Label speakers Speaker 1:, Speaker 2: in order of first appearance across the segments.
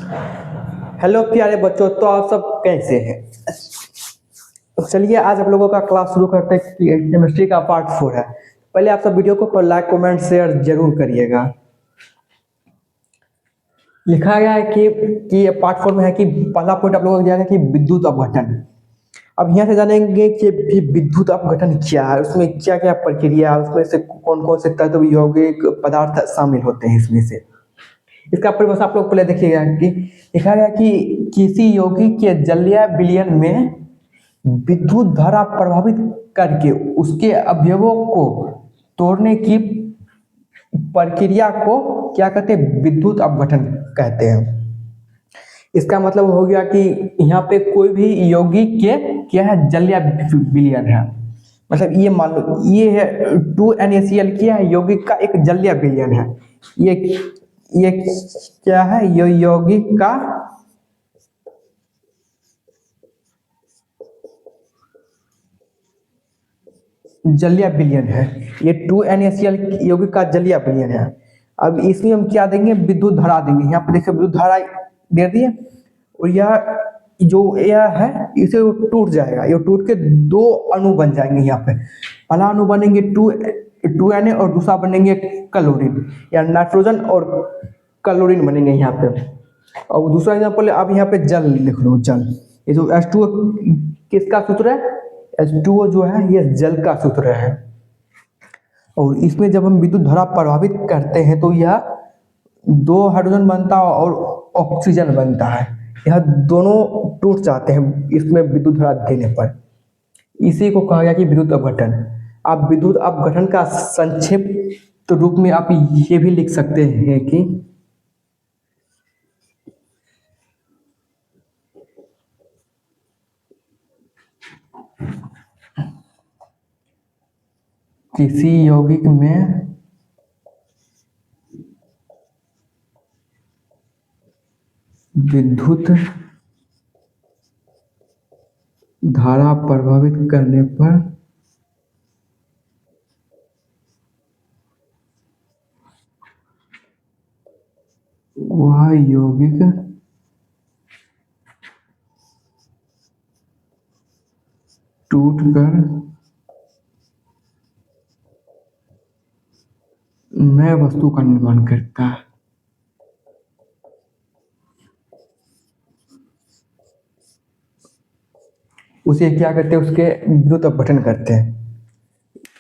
Speaker 1: Hello प्यारे बच्चों, तो आप सब कैसे हैं। तो चलिए आज आप लोगों का क्लास शुरू करते हैं। केमिस्ट्री का पार्ट 4 है। पहले आप सब वीडियो को लाइक कमेंट शेयर जरूर करिएगा। लिखा गया है कि ये पार्ट 4 में है कि पहला पॉइंट आप लोगों को दिया गया कि विद्युत अपघटन। अब यहाँ से जानेंगे कि विद्युत अपघटन क्या है, उसमें क्या क्या प्रक्रिया है, उसमें से कौन कौन से तत्व यौगिक पदार्थ शामिल होते हैं इसमें से। इसका परिभाषा आप लोग पहले देखिएगा कि लिखा गया कि किसी यौगिक के जलीय विलयन में विद्युत धारा प्रभावित करके उसके अवयवों को तोड़ने की प्रक्रिया को क्या कहते हैं, विद्युत अपघटन कहते हैं। इसका मतलब हो गया कि यहाँ पे कोई भी यौगिक के क्या है, जलीय विलयन है। मतलब ये मान लो ये है 2NaCl क्या है, यौगिक का एक जलीय विलयन है। ये क्या है, ये यौगिक का जलीय विलयन है। ये 2NaCl यौगिक का जलीय विलयन है। अब इसमें हम क्या देंगे, विद्युत धारा देंगे। यहाँ पे देखिए विद्युत धारा दे दिए और यह जो यह है इसे टूट जाएगा। ये टूट के दो अणु बन जाएंगे। यहाँ पे पहला अणु बनेंगे 2Na और दूसरा बनेंगे क्लोरीन, या नाइट्रोजन और क्लोरीन बनेंगे यहाँ पे। और दूसरा एग्जाम्पल अब यहाँ पे जल लिख लो, जल। ये जो H2O किसका सूत्र है, H2O जो है ये जल का सूत्र है। और इसमें जब हम विद्युत धारा प्रभावित करते हैं तो यह दो हाइड्रोजन बनता है और ऑक्सीजन बनता है। यह दोनों टूट जाते हैं इसमें विद्युत धारा देने पर। इसी को कहा गया कि विद्युत अपघटन। आप विद्युत अपघटन का संक्षिप्त रूप में आप ये भी लिख सकते हैं कि किसी यौगिक में विद्युत धारा प्रभावित करने पर वह यौगिक टूटकर नए वस्तु का निर्माण करता है। उसे क्या करते हैं, उसके विद्युत अपघटन करते हैं।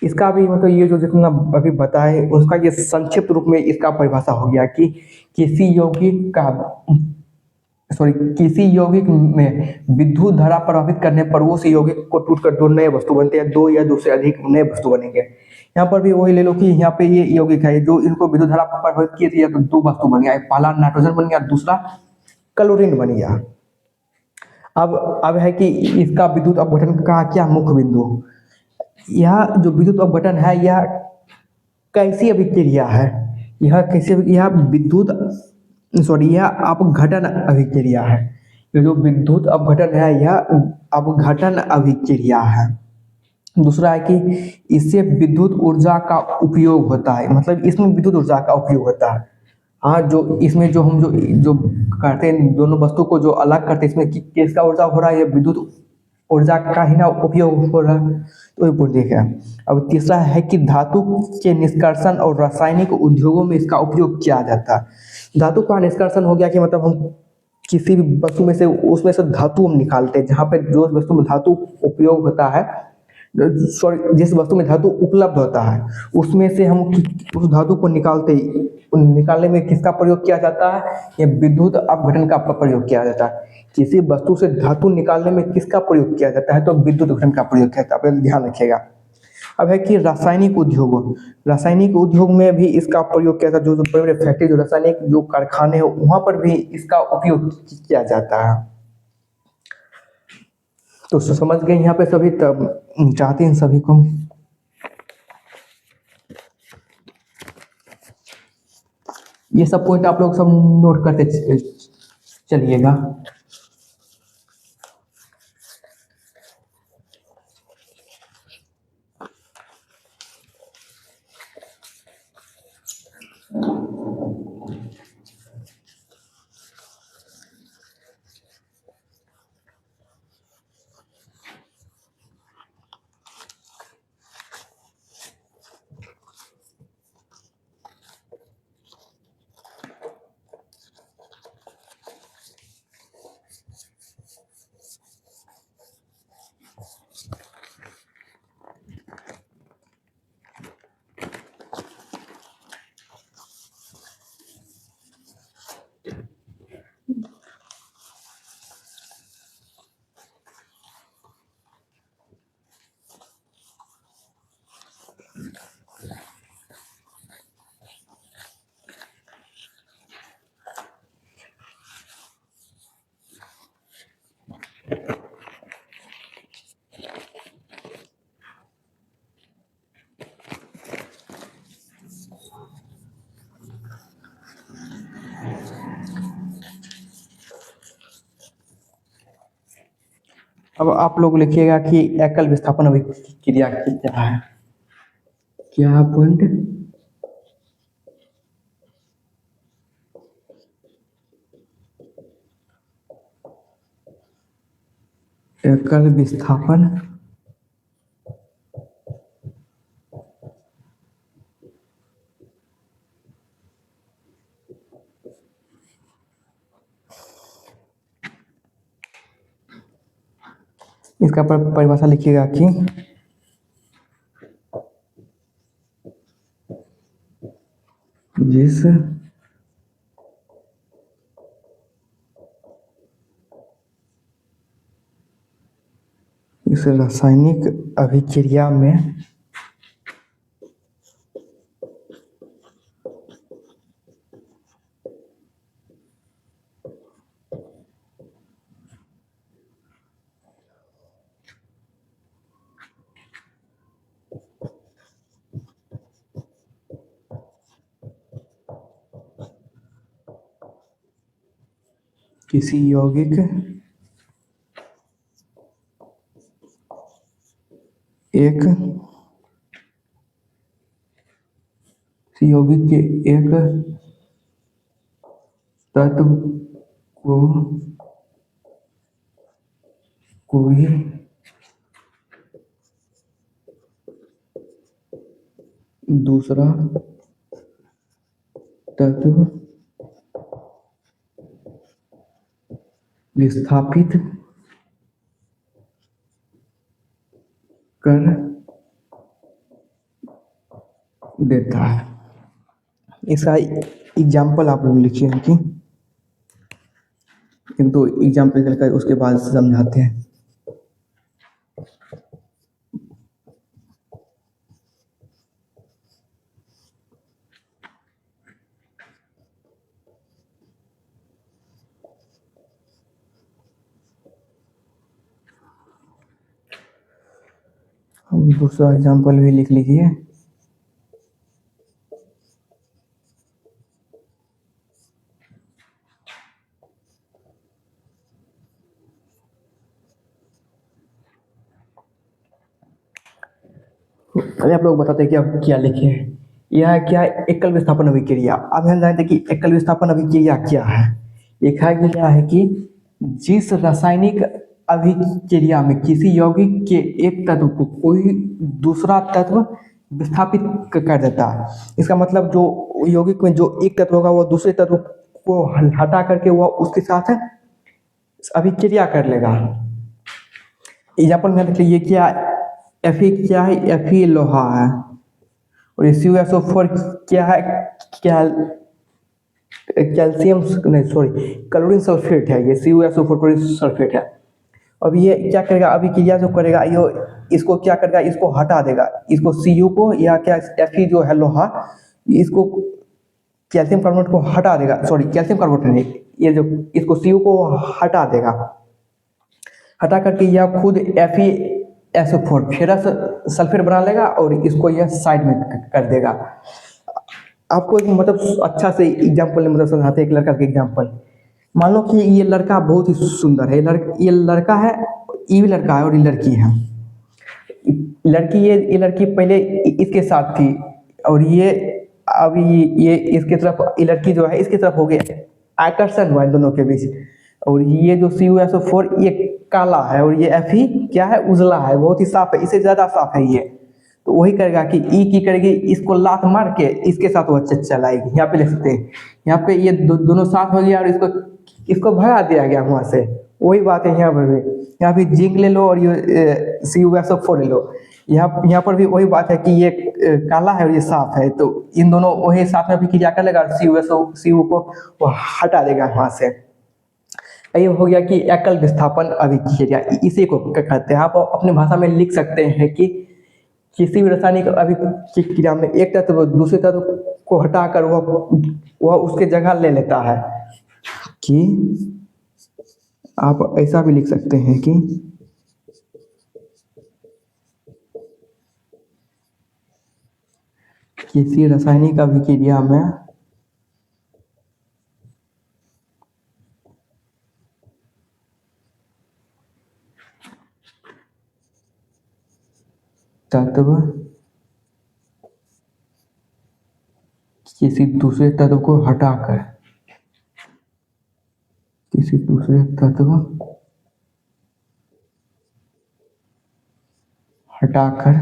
Speaker 1: इसका भी मतलब ये जो जितना अभी बताए उसका ये संक्षिप्त रूप में इसका परिभाषा हो गया कि किसी यौगिक का किसी यौगिक में विद्युत धारा प्रभावित करने पर उस यौगिक को टूटकर दो नए वस्तु बनते हैं, दो या दो से अधिक नए वस्तु बनेंगे। यहाँ पर भी वही ले लो कि यहाँ पे ये यौगिक है जो इनको विद्युत धारा प्रभावित किए थे, तो दो वस्तु बन गया। पहला नाइट्रोजन बन गया, दूसरा क्लोरीन बन गया। अब है कि इसका विद्युत अपघटन का क्या मुख्य बिंदु। यह जो विद्युत अपघटन है यह कैसी अभिक्रिया है, यह विद्युत यह अपघटन अभिक्रिया है। ये जो विद्युत अपघटन है यह अपघटन अभिक्रिया है। दूसरा है कि इससे विद्युत ऊर्जा का उपयोग होता है, मतलब इसमें विद्युत ऊर्जा का उपयोग होता है। हाँ, जो इसमें जो हम जो करते हैं, दोनों वस्तु को जो अलग करते हैं, इसमें किसका ऊर्जा हो रहा है, ये विद्युत ऊर्जा का ही ना उपयोग हो रहा है। तो ये बोल देखा। अब तीसरा है कि धातु के निष्कर्षण और रासायनिक उद्योगों में इसका उपयोग किया जाता है। धातु का निष्कर्षण हो गया कि मतलब हम किसी भी वस्तु में से उसमें से धातु हम निकालते हैं। जहाँ पे जो वस्तु में धातु उपयोग होता है, सॉरी जिस वस्तु में धातु उपलब्ध होता है उसमें से हम उस धातु को निकालने में किसका प्रयोग किया जाता है, ये विद्युत अपघटन का प्रयोग किया जाता है। किसी वस्तु से धातु निकालने में किसका प्रयोग किया जाता है, तो विद्युत अपघटन का प्रयोग किया जाता है। आप ध्यान रखिएगा। अब है कि रासायनिक उद्योग में भी इसका प्रयोग किया जाता है। जो बड़े बड़े फैक्ट्री, जो रासायनिक जो कारखाने हैं वहां पर भी इसका उपयोग किया जाता है। तो समझ गए यहाँ पे सभी। तब चाहते हैं सभी को ये सब पॉइंट आप लोग सब नोट करते चलिएगा। अब आप लोग लिखिएगा कि एकल विस्थापन अभिक्रिया क्या है। क्या पॉइंट? एकल विस्थापन इसका परिभाषा लिखिएगा कि जिस इस रासायनिक अभिक्रिया में किसी यौगिक एक यौगिक के एक तत्व को कोई दूसरा तत्व विस्थापित कर देता है। इसका एग्जाम्पल आप लोग लिखिए कि एक दो एग्जाम्पल करके उसके बाद समझाते हैं। दूसरा एग्जाम्पल भी लिख लीजिए। अरे आप लोग बताते हैं कि अब क्या लिखे। यह क्या है? एकल विस्थापन अभिक्रिया। अब हम जानते हैं कि एकल विस्थापन अभिक्रिया क्या है। एक है कि क्या है कि जिस रासायनिक अभिक्रिया में किसी यौगिक के एक तत्व को कोई दूसरा तत्व विस्थापित कर देता है। इसका मतलब जो यौगिक में जो एक तत्व होगा वो दूसरे तत्व को हटा करके वह उसके साथ अभिक्रिया कर लेगा। एग्जाम्पल में देखिए ये क्या Fe क्या है? Fe लोहा है और ये CuSO4 क्या है? कैल्शियम नहीं सॉरी क्लोरीन सल्फेट है। ये CuSO4 क्लोरीन सल्फेट है। अब ये क्या करेगा? अभिक्रिया जो करेगा ये इसको क्या करेगा? इसको हटा देगा। इसको Cu को या क्या Fe जो है लोहा इसको कैल्शियम कार्बोनेट को हटा देगा। सॉरी कैल्शियम कार्बोनेट नहीं, ये जो इसको Cu को हटा देगा। हटा करके यह खुद FeSO4 फेरस सल्फेट बना लेगा और इसको यह साइड में कर देगा। आपको एक मतलब अच्छा से एग्जाम्पल मतलब समझाते हैं। एक लड़का का एग्जाम्पल मान लो कि ये लड़का बहुत ही सुंदर है। ये लड़का है, ये भी लड़का है और ये लड़की है। लड़की ये लड़की पहले इसके साथ थी और ये अभी ये इसके तरफ, ये लड़की जो है इसकी तरफ हो गया, आकर्षण हुआ इन दोनों के बीच। और ये जो CuSO4 ये काला है और ये Fe क्या है? उजला है, बहुत ही साफ है, इससे ज्यादा साफ है ये। तो वही करेगा कि ई की करेगी, इसको लात मार के इसके साथ वो चलाएगी। यहाँ पे लिख सकते हैं, यहाँ पे ये दोनों साथ हो गया और इसको भगा दिया गया वहां से। वही बात है यहाँ पर भी। यहाँ भी जिंक ले लो और ये CuSO4 ले लो। यहाँ पर भी वही बात है कि ये काला है और ये साफ है, तो इन दोनों वही साथ में भी क्रिया कर लेगा और Cu को वो हटा देगा वहां से। ये हो गया कि एकल विस्थापन अभिक्रिया, इसी को कहते हैं। आप अपने भाषा में लिख सकते हैं कि किसी भी रासायनिक अभिक्रिया में एक तत्व दूसरे तत्व को हटाकर वह उसके जगह ले लेता है। कि आप ऐसा भी लिख सकते हैं कि किसी रासायनिक अभिक्रिया में तत्व किसी दूसरे तत्व को हटाकर, किसी दूसरे तत्व हटाकर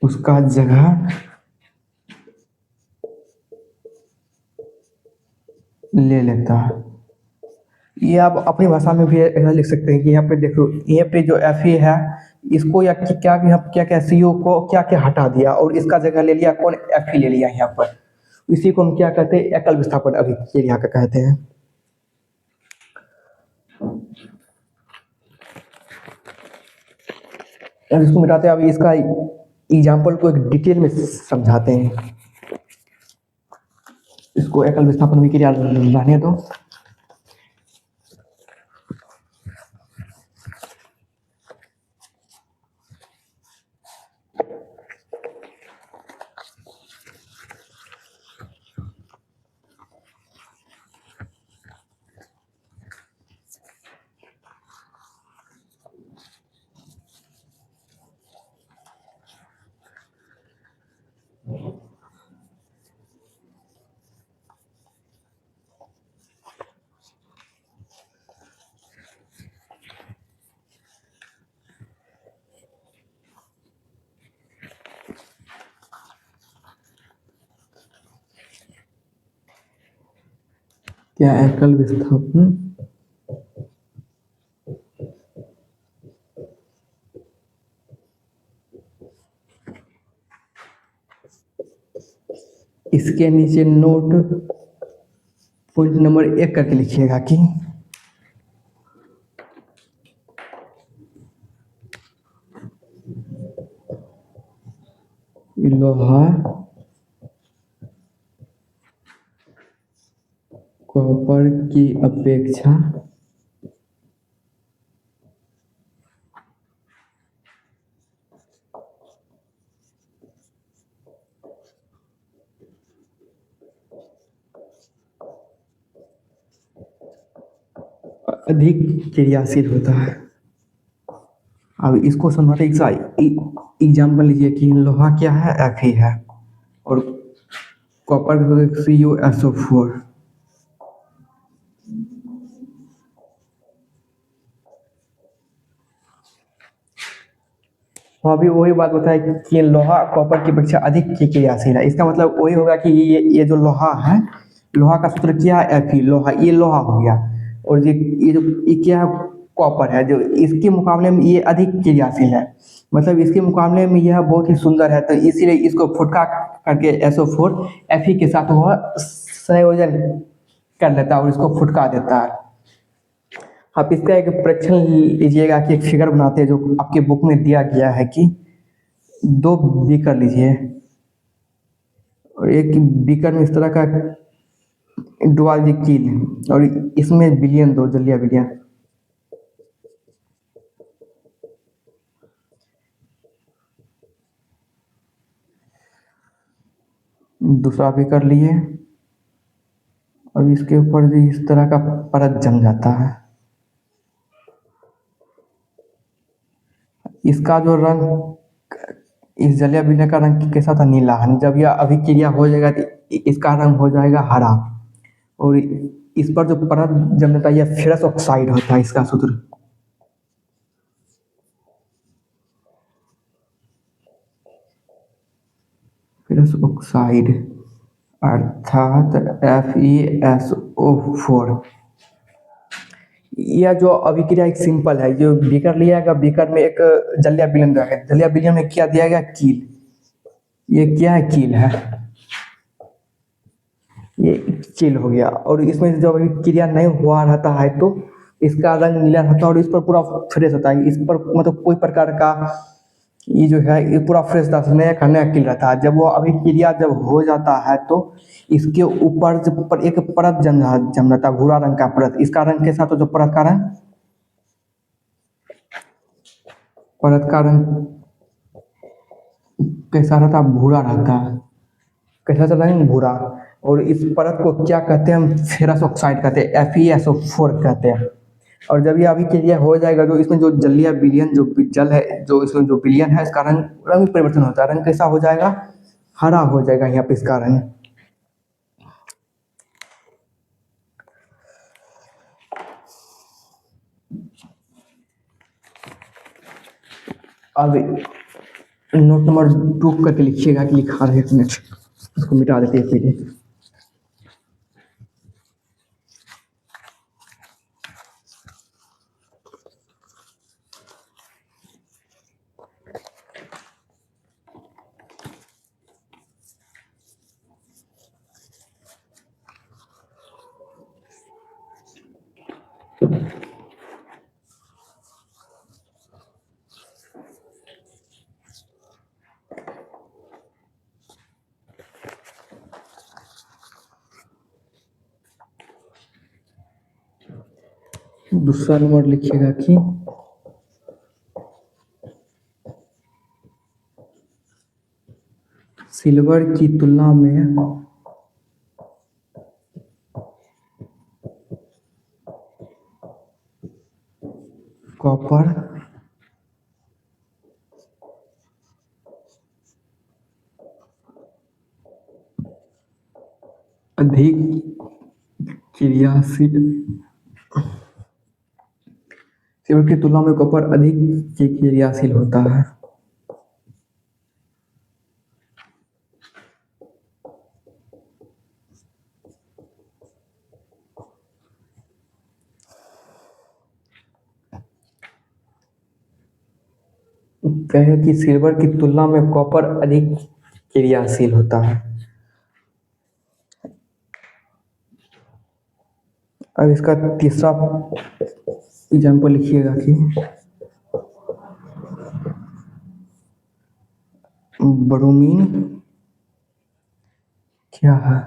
Speaker 1: उसका जगह ले लेता है। ये आप अपनी भाषा में भी ऐसा लिख सकते हैं कि यहाँ पे देखो, यहाँ पे जो एफ ई है इसको या क्या क्या क्या सी ओ को क्या क्या हटा दिया और इसका जगह ले लिया कौन, एफ ई ले लिया यहाँ पर। इसी को हम क्या कहते हैं, एकल विस्थापन अभिक्रिया का कहते हैं। अब इसको मिटाते हैं, अब इसका एग्जाम्पल को एक डिटेल में समझाते हैं। इसको एकल विस्थापन अभिक्रिया रहने दो। क्या एकल विस्थापन इसके नीचे नोट पॉइंट नंबर 1 करके लिखिएगा कि लोहा कॉपर की अपेक्षा अधिक क्रियाशील होता है। अब इसको समझाते एग्जाम्पल लीजिए कि लोहा क्या है, एफ ही है, और कॉपर CuSO4। वहाँ भी वही बात होता है कि लोहा कॉपर की अपेक्षा अधिक क्रियाशील है। इसका मतलब वही होगा कि ये जो लोहा है, लोहा का सूत्र क्या है, एफ ही, लोहा, ये लोहा हो गया, और ये जो ये क्या है, कॉपर है, जो इसके मुकाबले में ये अधिक क्रियाशील है, मतलब इसके मुकाबले में यह बहुत ही सुंदर है, तो इसीलिए इसको फुटका करके SO4 Fe के साथ वह संयोजन कर लेता है और इसको फुटका देता है। आप इसका एक परीक्षण लीजिएगा कि एक फिगर बनाते हैं जो आपके बुक में दिया गया है कि 2 बीकर लीजिए और एक बीकर में इस तरह का डुअल कील और इसमें विलयन 2 जलीय विलयन। दूसरा बीकर लिए और इसके ऊपर भी इस तरह का परत जम जाता है। इसका जो रंग इस जलीय विलयन का रंग कैसा था, नीला है। जब यह अभिक्रिया हो जाएगा तो इसका रंग हो जाएगा हरा, और इस पर जो परत जम जाता है यह फेरस ऑक्साइड होता है। इसका सूत्र फेरस ऑक्साइड अर्थात FeSO4। यह जो अभिक्रिया एक सिंपल है, जो बीकर लिया गया, बीकर में एक जलीय विलयन दिया गया, जलीय विलयन में क्या दिया गया, कील। ये क्या है, कील है, ये कील हो गया, और इसमें जब अभिक्रिया नहीं हुआ रहता है तो इसका रंग नीला रहता है और इस पर पूरा फ्रेश होता है। इस पर मतलब कोई प्रकार का ये जो है ये पूरा फ्रेश था, नया का नया कील रहता है। जब वो अभिक्रिया जब हो जाता है तो इसके ऊपर जब पर एक परत जम जाता है, भूरा रंग का परत। इसका रंग कैसा, तो जो परत का रंग, परत का रंग कैसा रहता है, भूरा रहता है। कैसा सा रंग, भूरा। और इस परत को क्या कहते हैं हम, फेरस ऑक्साइड कहते हैं, FeSO4 कहते हैं। और जब ये अभी क्लियर हो जाएगा तो इसमें जो जल या विलयन जो जल है, जो इसमें जो विलयन है, इसका रंग रंग परिवर्तन होता है। रंग कैसा हो जाएगा? हरा हो जाएगा यहाँ पे इसका रंग। अब नोट नंबर 2 करके लिखिएगा कि लिखा रहे नेक्स्ट, इसको मिटा देते हैं पहले। दूसरा नंबर लिखिएगा कि सिल्वर की तुलना में कॉपर अधिक क्रियाशील, सिल्वर की तुलना में कॉपर अधिक क्रियाशील होता है। कहे कि सिल्वर की तुलना में कॉपर अधिक क्रियाशील होता है। अब इसका तीसरा एग्जाम्पल लिखिएगा कि ब्रोमीन क्या है?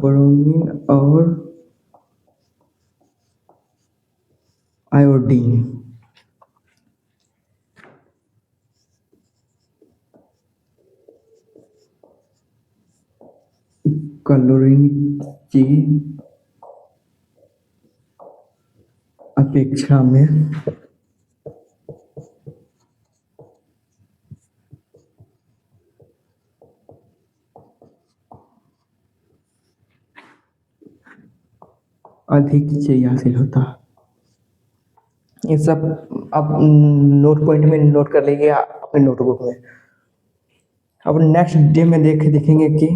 Speaker 1: ब्रोमीन और आयोडीन क्लोरीन की अपेक्षा में अधिक क्रियाशील होता है। ये सब आप नोट पॉइंट में नोट कर लीजिए अपने नोटबुक में। अब नेक्स्ट डे में देखेंगे कि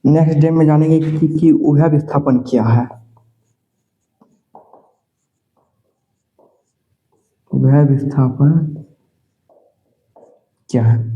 Speaker 1: नेक्स्ट डे में जानेंगे कि उभय विस्थापन क्या है। उभय विस्थापन क्या है?